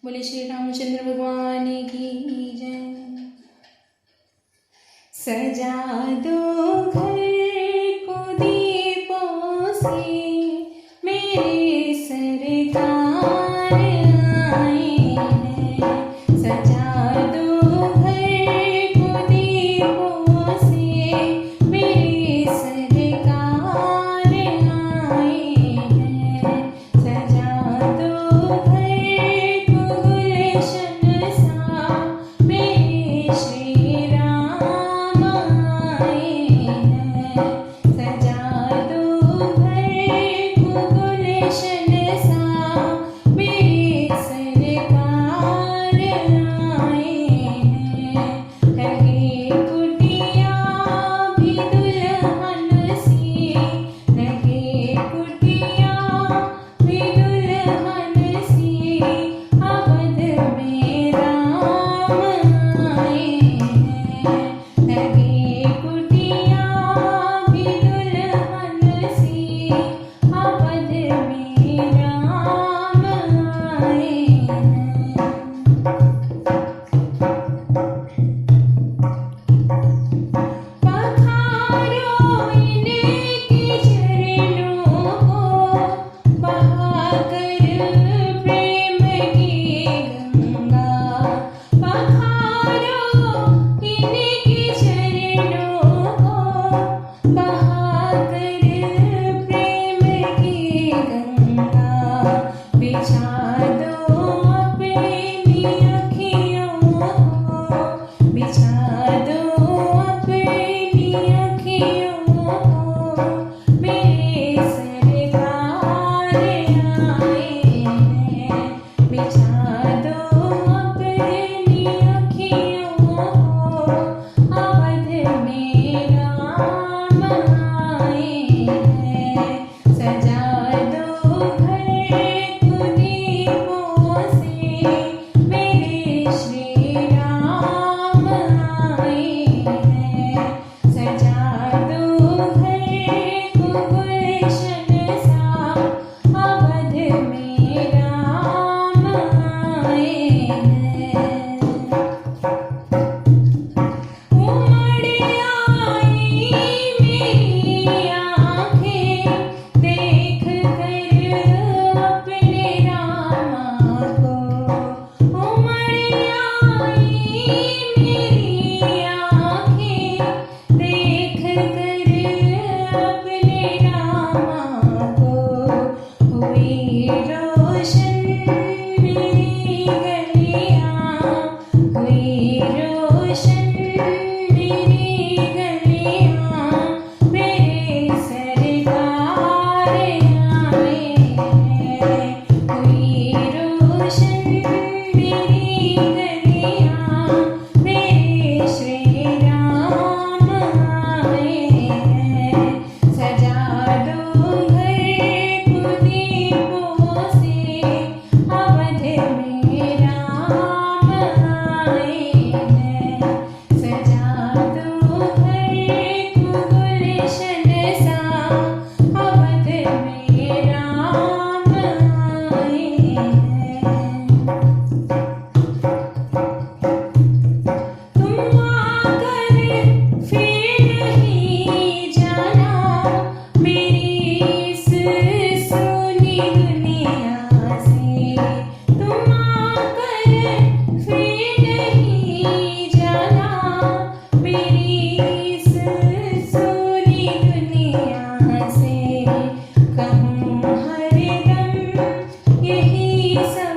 बोले श्री रामचंद्र भगवान की जय। सजा दो घर को दीपों से, मेरे सरकार आए हैं। सजा दो घर को दीपों से, मेरे सरकार आए हैं। सजा दो घर को गुलशन सा, मेरे श्री राम आए हैं। सजा दो घर को गुलशन सा, मेरे सरकार आए हैं। लगे कुटिया भी दुल्हन सी, लगे कुटिया भी दुल्हन सी, अवध में राम आए हैं। लगे कुटिया भी दुल्हन सी, अवध में राम आए हैं। पखारो इनके चरणों को, बहाकर प्रेम की गंगा। पखारो इनके चरणों को, बहाकर प्रेम की गंगा। बिछा दो अपनी अखियों को, बिछा दो अपनी अखियों को, मेरे सरकार आए हैं। बिछा दो अपनी अखियों को, अवध में राम आए हैं। सजा दो घर को दीपों से, मेरे श्री राम आए हैं। सजा दो घर को गुलशन सा, अवध में राम आए हैं। उमड़ आई मेरी आँखें, देख कर अपने रामा को। उमड़ आई मेरी आँखें, देख कर अपने रामा को। हुई रोशन मेरी गलियाँ, हुई रोशन मेरी गलियाँ, मेरे सरकार आए हैं। हुई रोशन मेरी गलियाँ, मेरे श्री राम आए हैं। सजा दो घर को दीपों से, अवध में राम आए हैं। सजा दो घर को गुलशन सा, अवध में राम आए हैं। तुम आकर फिर नहीं जाना, मेरी इस सुनी दुनिया से। तुम आकर फिर नहीं जाना, मेरी इस सुनी दुनिया से। कहूँ हरदम यही सब